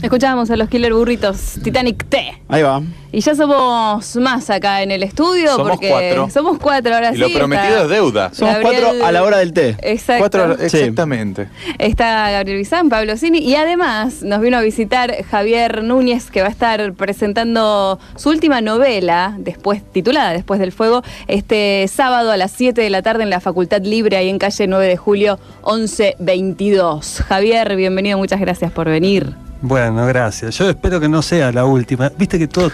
Escuchábamos a los Killer Burritos, Titanic T. Ahí va. Y ya somos más acá en el estudio. Somos porque cuatro. Somos cuatro ahora Y sí. lo prometido es deuda. Somos Gabriel... 4 a la hora del té. Exacto. 4, Sí. exactamente. Está Gabriel Bizán, Pablo Cini y además nos vino a visitar Javier Núñez, que va a estar presentando su última novela, titulada Después del Fuego, este sábado a las 7 de la tarde en la Facultad Libre, ahí en calle 9 de julio 1122. Javier, bienvenido, muchas gracias por venir. Bueno, gracias. Yo espero que no sea la última. Viste que todos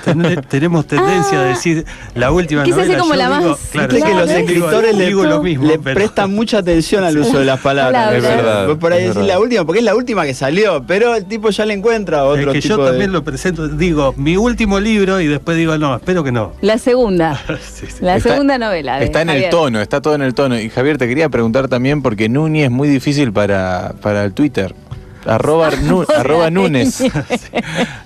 tenemos tendencia a decir la última quise novela. ser como Yo la digo, más- claro, Viste que Claro, los ¿ves? escritores digo lo mismo, le pero- prestan mucha atención al uso de las palabras. Es verdad. Vos por ahí Es decís verdad. la última, porque es la última que salió, pero el tipo ya le encuentra otro Es que tipo yo de... también lo presento, digo, mi último libro y después digo, no, espero que no. La segunda. Sí, sí. La Está- segunda novela. Está en el Javier. tono, está todo en el tono. Y Javier, te quería preguntar también, porque Nuni es muy difícil para el Twitter. Arroba Nunes.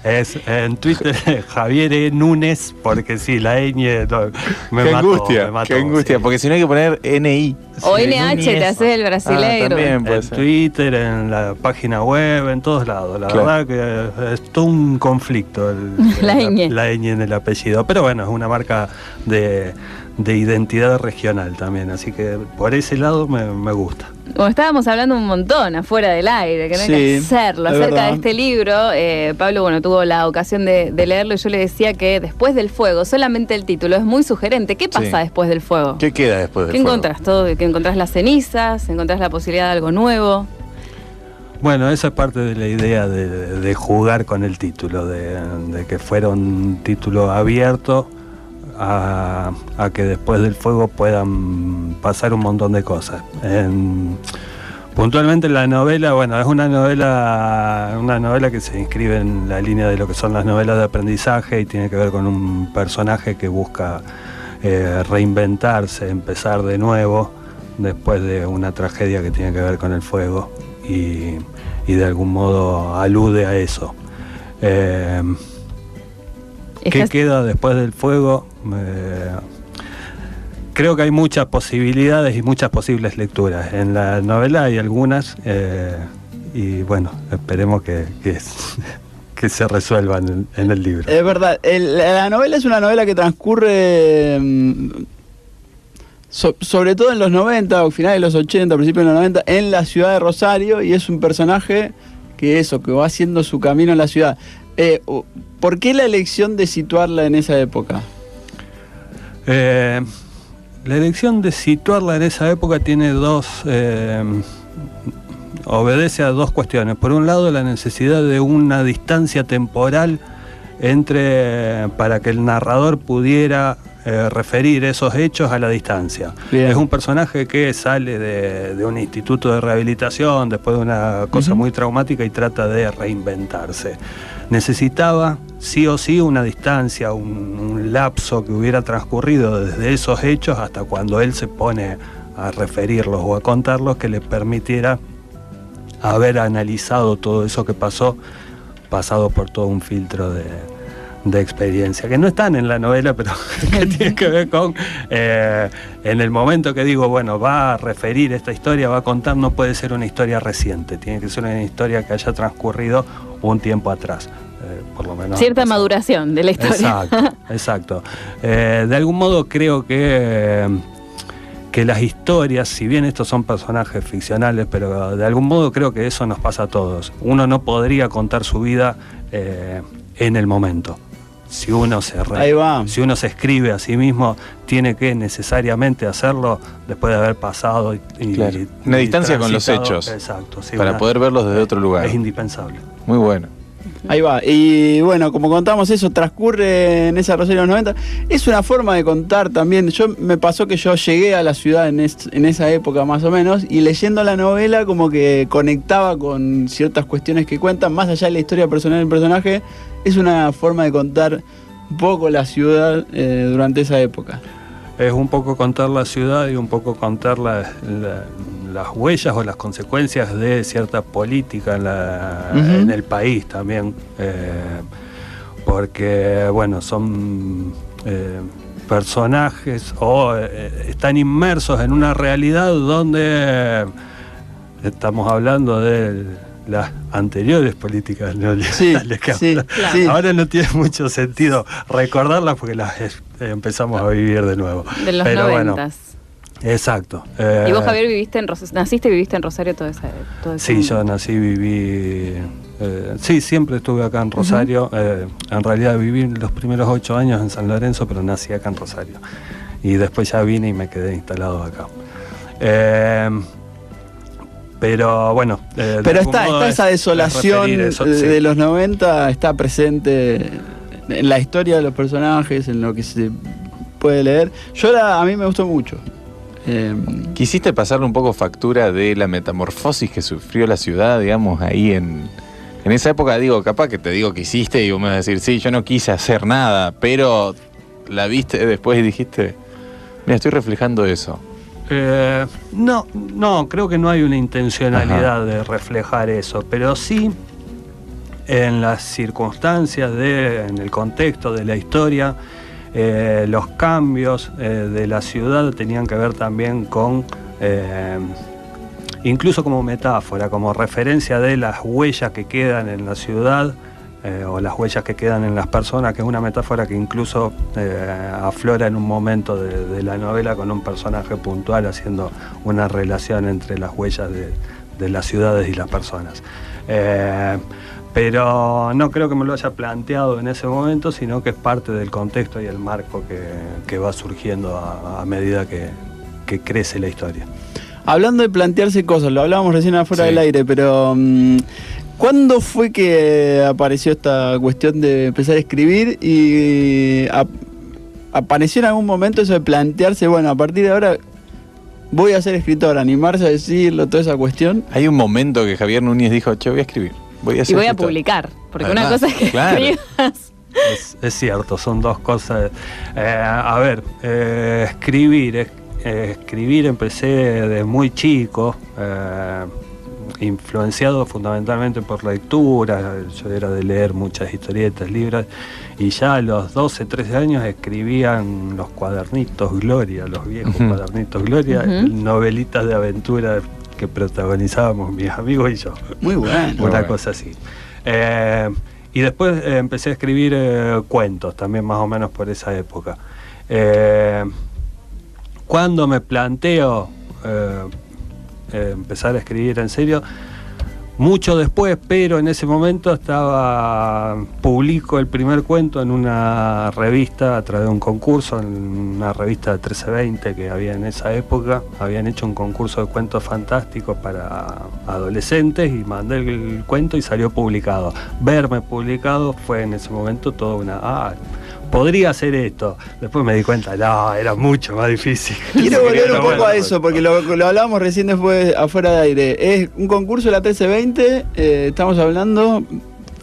Es en Twitter Javier E. Núñez, porque sí, la ñ no, me Qué mató, angustia, me mató, qué angustia. sí. Porque si no hay que poner NI. O Sí, NH, te Núñez. haces el brasileiro. también. Puede En ser. Twitter, en la página web, en todos lados. La Claro. verdad que es todo un conflicto La ñ. la ñ en el apellido. Pero bueno, es una marca de identidad regional también. Así que por ese lado me gusta. Como estábamos hablando un montón afuera del aire, que no hay que Sí, hacerlo, es acerca verdad. de este libro, Pablo, bueno, tuvo la ocasión de leerlo y yo le decía que Después del Fuego, solamente el título es muy sugerente. ¿Qué pasa Sí. después del fuego? ¿Qué queda después del ¿Qué fuego? encontrás? ¿Que encontrás las cenizas? ¿Encontrás la posibilidad de algo nuevo? Bueno, esa es parte de la idea de jugar con el título, de que fuera un título abierto a que después del fuego puedan pasar un montón de cosas. Puntualmente la novela, bueno, es una novela que se inscribe en la línea de lo que son las novelas de aprendizaje y tiene que ver con un personaje que busca reinventarse, empezar de nuevo después de una tragedia que tiene que ver con el fuego y de algún modo alude a eso. ¿Qué queda después del fuego? Creo que hay muchas posibilidades y muchas posibles lecturas. En la novela hay algunas y bueno, esperemos que se resuelvan en el libro. Es verdad, la novela es una novela que transcurre sobre todo en los 90, o finales de los 80, principios de los 90, en la ciudad de Rosario, y es un personaje que va haciendo su camino en la ciudad. ¿Por qué la elección de situarla en esa época? La elección de situarla en esa época tiene obedece a dos cuestiones. Por un lado, la necesidad de una distancia temporal para que el narrador pudiera referir esos hechos a la distancia. Bien. Es un personaje que sale de un instituto de rehabilitación después de una cosa muy traumática y trata de reinventarse. Necesitaba sí o sí una distancia, un lapso que hubiera transcurrido desde esos hechos hasta cuando él se pone a referirlos o a contarlos, que le permitiera haber analizado todo eso que pasado por todo un filtro de experiencia, que no están en la novela, pero que tiene que ver con en el momento que digo, bueno, va a referir esta historia, va a contar, no puede ser una historia reciente, tiene que ser una historia que haya transcurrido un tiempo atrás, por lo menos. Cierta maduración de la historia. Exacto. De algún modo creo que las historias, si bien estos son personajes ficcionales, pero de algún modo creo que eso nos pasa a todos. Uno no podría contar su vida en el momento. Si uno si uno se escribe a sí mismo, tiene que necesariamente hacerlo después de haber pasado Claro. Una distancia con los transitado. hechos. Exacto, sí, Para poder verlos desde otro lugar. Es indispensable. Muy bueno. Ahí va. Y bueno, como contamos, eso transcurre en esa Rosario de los 90. Es una forma de contar también. Me pasó que yo llegué a la ciudad en esa época más o menos, y leyendo la novela como que conectaba con ciertas cuestiones que cuentan, más allá de la historia personal del personaje. Es una forma de contar un poco la ciudad durante esa época. Es un poco contar la ciudad y un poco contar las huellas o las consecuencias de cierta política en el país también, porque bueno, son personajes o están inmersos en una realidad donde estamos hablando de las anteriores políticas neoliberales que claro. ahora no tiene mucho sentido recordarlas porque las empezamos a vivir de nuevo. De los Pero 90s. bueno, exacto. ¿Y vos, Javier, naciste y viviste en Rosario todo ese Sí, yo nací, viví... sí, siempre estuve acá en Rosario. En realidad viví los primeros 8 años en San Lorenzo, pero nací acá en Rosario. Y después ya vine y me quedé instalado acá. Pero bueno... pero está esa desolación de los 90, está presente en la historia de los personajes, en lo que se puede leer. A mí me gustó mucho. ¿Quisiste pasarle un poco factura de la metamorfosis que sufrió la ciudad, digamos, ahí en esa época? Digo, capaz que te digo que hiciste y vos me vas a decir, sí, yo no quise hacer nada, pero la viste después y dijiste, mira, estoy reflejando eso. No, creo que no hay una intencionalidad de reflejar eso, pero sí en las circunstancias, en el contexto de la historia, los cambios de la ciudad tenían que ver también con, incluso como metáfora, como referencia de las huellas que quedan en la ciudad o las huellas que quedan en las personas, que es una metáfora que incluso aflora en un momento de la novela con un personaje puntual haciendo una relación entre las huellas de las ciudades y las personas. Pero no creo que me lo haya planteado en ese momento, sino que es parte del contexto y el marco que va surgiendo a medida que crece la historia. Hablando de plantearse cosas, lo hablábamos recién afuera del aire, pero ¿cuándo fue que apareció esta cuestión de empezar a escribir y apareció en algún momento eso de plantearse, bueno, a partir de ahora voy a ser escritor, animarse a decirlo, toda esa cuestión? Hay un momento que Javier Núñez dijo, che, voy a escribir. Voy a publicar, porque además, una cosa es que escribas. Es cierto, son dos cosas. Escribir empecé de muy chico, influenciado fundamentalmente por la lectura. Yo era de leer muchas historietas, libros, y ya a los 12, 13 años escribían los cuadernitos Gloria, los viejos cuadernitos Gloria, novelitas de aventura que protagonizábamos mis amigos y yo. Muy bueno. Una cosa así. Y después empecé a escribir cuentos, también más o menos por esa época. Cuando me planteo empezar a escribir en serio, mucho después, pero en ese momento publico el primer cuento en una revista a través de un concurso, en una revista de 1320 que había en esa época. Habían hecho un concurso de cuentos fantásticos para adolescentes y mandé el cuento y salió publicado. Verme publicado fue en ese momento toda una... podría hacer esto. Después me di cuenta, no, era mucho más difícil. Quiero volver un poco a eso, porque lo hablábamos recién después afuera de aire. Es un concurso de la 1320, estamos hablando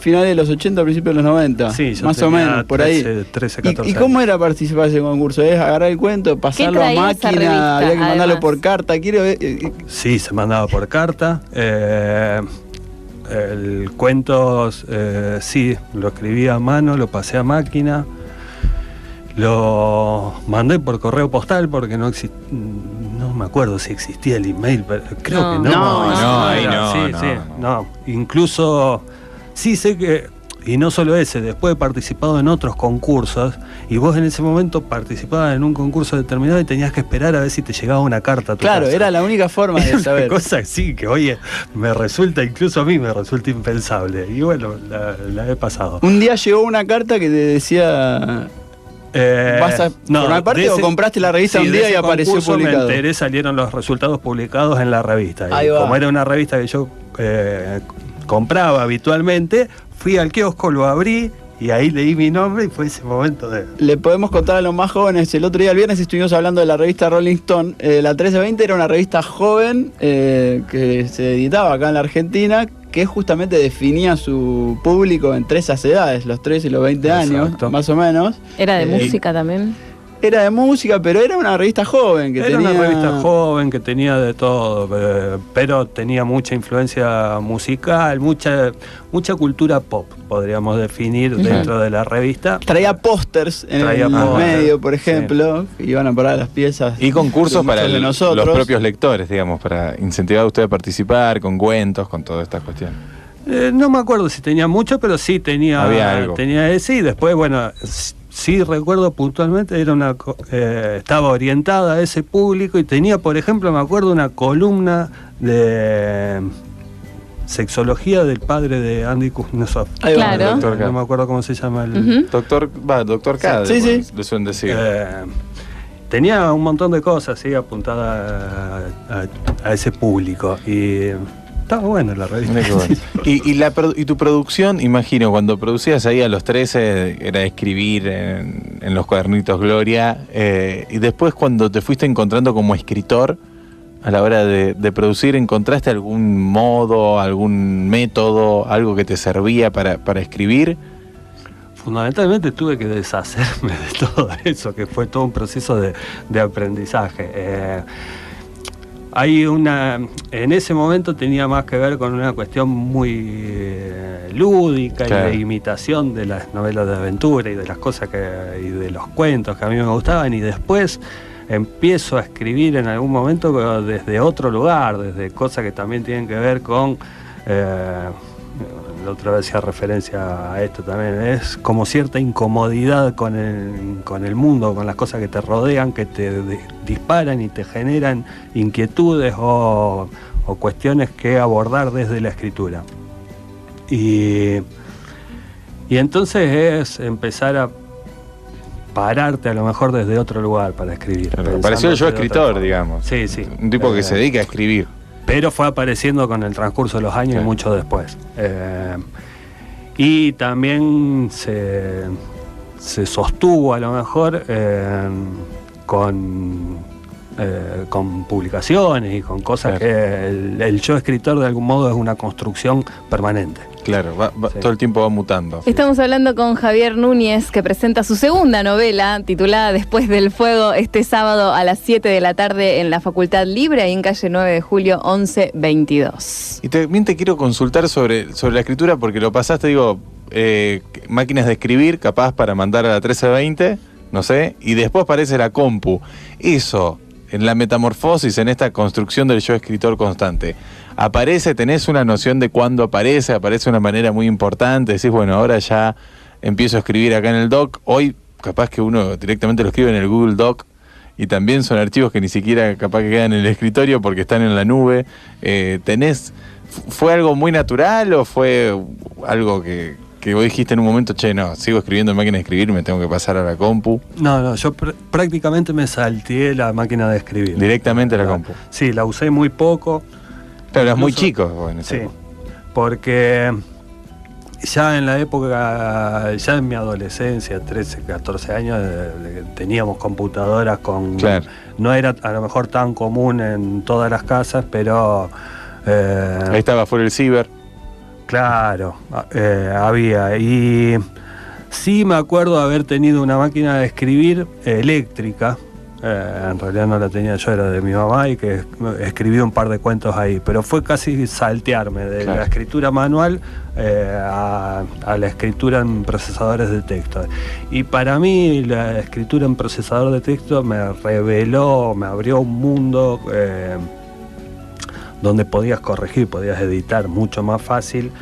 finales de los 80, principios de los 90. Sí, yo más o menos, por ahí. 13, 14 ¿Y cómo era participar en ese concurso? ¿Es agarrar el cuento, pasarlo a máquina, había que mandarlo por carta? Sí, se mandaba por carta. El cuento, sí, lo escribí a mano, lo pasé a máquina. Lo mandé por correo postal porque no me acuerdo si existía el email, pero creo que no. Incluso sí sé que, y no solo ese, después he participado en otros concursos y vos en ese momento participabas en un concurso determinado y tenías que esperar a ver si te llegaba una carta a tu casa. Era la única forma de saber. Una cosa así que hoy incluso a mí me resulta impensable. Y bueno, la he pasado. Un día llegó una carta que te decía... ¿Vas a formar parte o compraste la revista un día y apareció publicado? Me enteré, salieron los resultados publicados en la revista. Y como era una revista que yo compraba habitualmente, fui al kiosco, lo abrí y ahí leí mi nombre y fue ese momento de... Le podemos contar a los más jóvenes, el otro día, el viernes, estuvimos hablando de la revista Rolling Stone. La 1320 era una revista joven que se editaba acá en la Argentina, que justamente definía su público entre esas edades, los 13 y los 20 años, más o menos. ¿Era de música también? Era de música, pero era una revista joven. Una revista joven que tenía de todo, pero tenía mucha influencia musical, mucha cultura pop, podríamos definir dentro de la revista. Traía pósters en el medio, por ejemplo, iban a parar las piezas. Y concursos para los propios lectores, digamos, para incentivar a usted a participar, con cuentos, con todas estas cuestiones. No me acuerdo si tenía mucho, pero sí Había algo. tenía ese, y después, bueno, sí recuerdo puntualmente, estaba orientada a ese público y tenía, por ejemplo, me acuerdo una columna de sexología del padre de Andy Kuznetsov. Ahí va, Claro. Doctor K. No me acuerdo cómo se llama el... Doctor K, Sí, sí. le suelen decir. Tenía un montón de cosas, sí, apuntadas a ese público, y estaba bueno la revista. Mirá qué bueno. Y tu producción, imagino, cuando producías ahí a los 13, era escribir en los cuadernitos Gloria, y después cuando te fuiste encontrando como escritor, a la hora de producir, ¿encontraste algún modo, algún método, algo que te servía para escribir? Fundamentalmente tuve que deshacerme de todo eso, que fue todo un proceso de aprendizaje. En ese momento tenía más que ver con una cuestión muy lúdica, claro, y de imitación de las novelas de aventura y de las cosas y de los cuentos que a mí me gustaban, y después empiezo a escribir en algún momento, pero desde otro lugar, desde cosas que también tienen que ver con... la otra vez hacía referencia a esto también, es como cierta incomodidad con el mundo, con las cosas que te rodean, que te disparan y te generan inquietudes o cuestiones que abordar desde la escritura. Y entonces es empezar a pararte a lo mejor desde otro lugar para escribir. Claro, pareció yo escritor, digamos. Sí, sí. Un tipo que se dedica a escribir. Pero fue apareciendo con el transcurso de los años, Sí, y mucho después. Y también se sostuvo a lo mejor con publicaciones y con cosas, claro, que el yo escritor de algún modo es una construcción permanente. Claro, Sí. todo el tiempo va mutando. Estamos hablando con Javier Núñez, que presenta su segunda novela, titulada Después del Fuego, este sábado a las 7 de la tarde en la Facultad Libre, ahí en calle 9 de julio 1122. Y también te quiero consultar sobre la escritura, porque lo pasaste, digo, máquinas de escribir, capaz para mandar a la 1320, no sé, y después aparece la compu. Eso, en la metamorfosis, en esta construcción del yo escritor constante, aparece, tenés una noción de cuándo aparece de una manera muy importante, decís, bueno, ahora ya empiezo a escribir acá en el doc. Hoy capaz que uno directamente lo escribe en el Google Doc, y también son archivos que ni siquiera capaz que quedan en el escritorio porque están en la nube. ¿Fue algo muy natural o fue algo que vos dijiste en un momento, che, no, sigo escribiendo en máquina de escribir, me tengo que pasar a la compu? No, yo prácticamente me salteé la máquina de escribir. Directamente a la compu. Sí, la usé muy poco. Pero eras muy Incluso- chico, bueno, Sí, porque ya en la época, ya en mi adolescencia, 13, 14 años, teníamos computadoras con... Claro. No era a lo mejor tan común en todas las casas, pero... Ahí estaba fuera el ciber. Claro, había. Y sí me acuerdo haber tenido una máquina de escribir eléctrica. En realidad no la tenía yo, era de mi mamá, y que escribí un par de cuentos ahí. Pero fue casi saltearme de Claro, la escritura manual a la escritura en procesadores de texto. Y para mí la escritura en procesador de texto me reveló, me abrió un mundo donde podías corregir, podías editar mucho más fácil,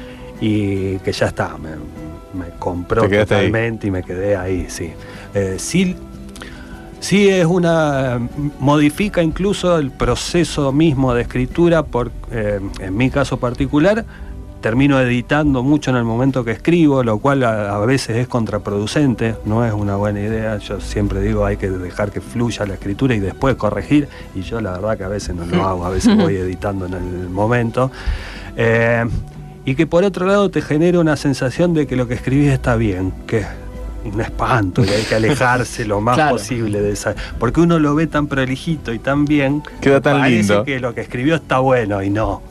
y que ya está, me compró Te quedaste totalmente y me quedé ahí, sí. Sí es modifica incluso el proceso mismo de escritura, en mi caso particular, termino editando mucho en el momento que escribo, lo cual a veces es contraproducente, no es una buena idea. Yo siempre digo, hay que dejar que fluya la escritura y después corregir, y yo la verdad que a veces no lo hago, a veces voy editando en el momento. Y que por otro lado te genera una sensación de que lo que escribís está bien, que es un espanto, y hay que alejarse lo más Claro. posible de esa, porque uno lo ve tan prolijito y tan bien, Queda tan parece lindo. que lo que escribió está bueno, y no,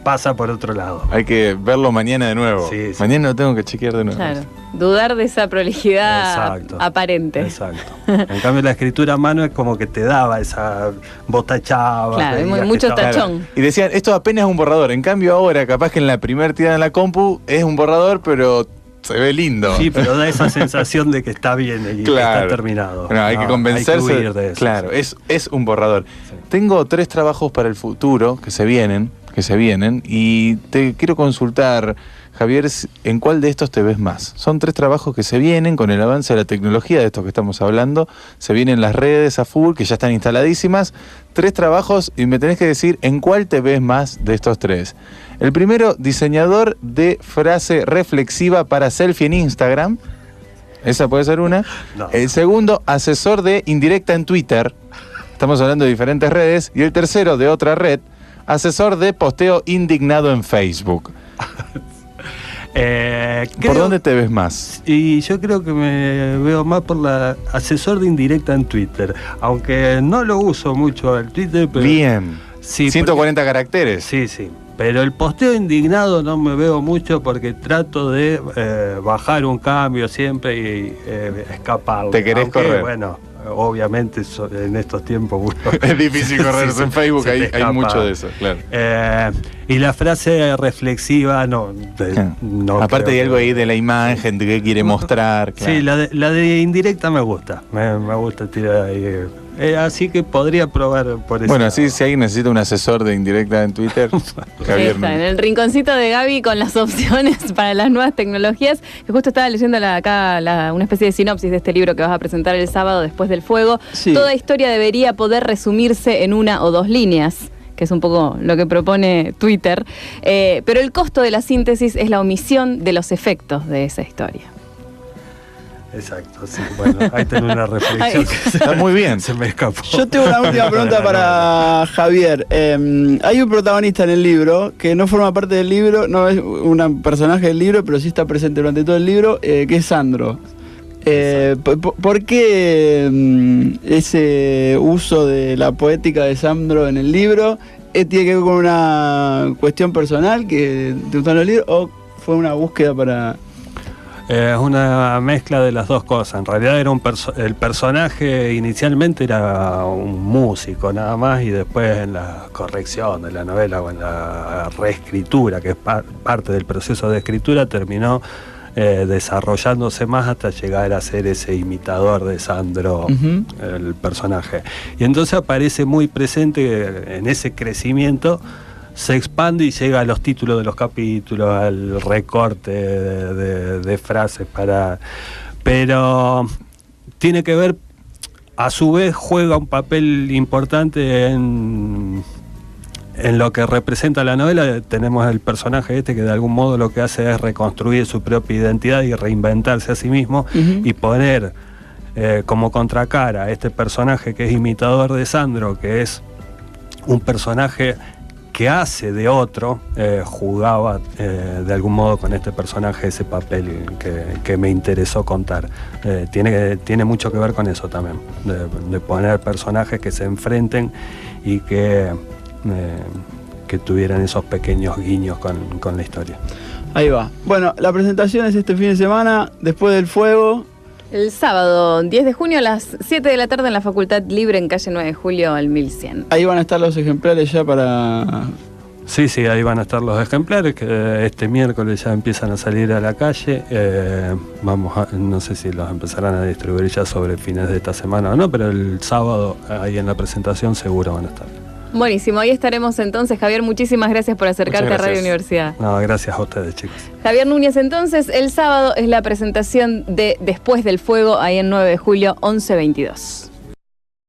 pasa por otro lado. Hay que verlo mañana de nuevo. Sí, sí. Mañana lo tengo que chequear de nuevo. Claro, dudar de esa prolijidad Exacto. aparente. Exacto. En cambio la escritura a mano es como que te daba esa botachaba. Claro, veías que mucho estaba- tachón. Y decían, esto apenas es un borrador. En cambio ahora, capaz que en la primer tirada en la compu es un borrador, pero se ve lindo. Sí, pero da esa sensación de que está bien y que Claro. está terminado. No, hay que convencerse. Hay que huir de eso. Claro, Sí. es un borrador. Sí. Tengo 3 trabajos para el futuro que se vienen, que se vienen y te quiero consultar, Javier, ¿en cuál de estos te ves más? Son 3 trabajos que se vienen con el avance de la tecnología, de estos que estamos hablando. Se vienen las redes a full, que ya están instaladísimas. 3 trabajos y me tenés que decir en cuál te ves más de estos 3. El primero, diseñador de frase reflexiva para selfie en Instagram. Esa puede ser una. No. El segundo, asesor de indirecta en Twitter. Estamos hablando de diferentes redes. Y el tercero, de otra red, asesor de posteo indignado en Facebook. ¿Por dónde te ves más? Y yo creo que me veo más por la asesor de indirecta en Twitter, aunque no lo uso mucho el Twitter, pero... Bien. Sí, 140 caracteres. Sí, sí. Pero el posteo indignado no me veo mucho porque trato de bajar un cambio siempre y escapar. Te querés correr. Bueno, obviamente en estos tiempos es difícil correrse en Facebook, hay mucho de eso, claro. Y la frase reflexiva no aparte hay algo ahí de la imagen, de qué quiere mostrar. Claro. Sí, la de indirecta me gusta. Me gusta tirar ahí. Así que podría probar por eso. Bueno, así si alguien necesita un asesor de indirecta en Twitter, Javier. Está en el rinconcito de Gaby con las opciones para las nuevas tecnologías, que justo estaba leyendo una especie de sinopsis de este libro que vas a presentar el sábado después del fuego. Sí. Toda historia debería poder resumirse en 1 o 2 líneas, que es un poco lo que propone Twitter, pero el costo de la síntesis es la omisión de los efectos de esa historia. Exacto, sí. Bueno, ahí tengo una reflexión que Está muy bien. se me escapó. Yo tengo una última pregunta para Javier. Hay un protagonista en el libro que no forma parte del libro, no es un personaje del libro, pero sí está presente durante todo el libro, que es Sandro. ¿Por qué ese uso de la poética de Sandro en el libro tiene que ver con una cuestión personal que te gustó en el libro o fue una búsqueda para...? Es una mezcla de las dos cosas. En realidad era el personaje inicialmente era un músico nada más, y después en la corrección de la novela o en la reescritura, que es parte del proceso de escritura, terminó desarrollándose más hasta llegar a ser ese imitador de Sandro, el personaje. Y entonces aparece muy presente en ese crecimiento. Se expande y llega a los títulos de los capítulos, al recorte de frases pero tiene que ver, a su vez juega un papel importante en lo que representa la novela. Tenemos el personaje que de algún modo lo que hace es reconstruir su propia identidad y reinventarse a sí mismo, y poner como contracara a este personaje que es imitador de Sandro, que es un personaje que hace de otro, jugaba de algún modo con este personaje ese papel que me interesó contar. Tiene mucho que ver con eso también, de poner personajes que se enfrenten y que tuvieran esos pequeños guiños con la historia. Ahí va. Bueno, la presentación es este fin de semana, después del fuego. El sábado 10 de junio a las 7 de la tarde en la Facultad Libre en calle 9 de Julio al 1100. Ahí van a estar los ejemplares ya para... Sí, ahí van a estar los ejemplares, que este miércoles ya empiezan a salir a la calle. No sé si los empezarán a distribuir ya sobre fines de esta semana o no, pero el sábado ahí en la presentación seguro van a estar. Buenísimo, ahí estaremos entonces. Javier, muchísimas gracias por acercarte a Radio Universidad. No, gracias a ustedes, chicos. Javier Núñez, entonces, el sábado es la presentación de Después del Fuego, ahí en 9 de julio, 11:22.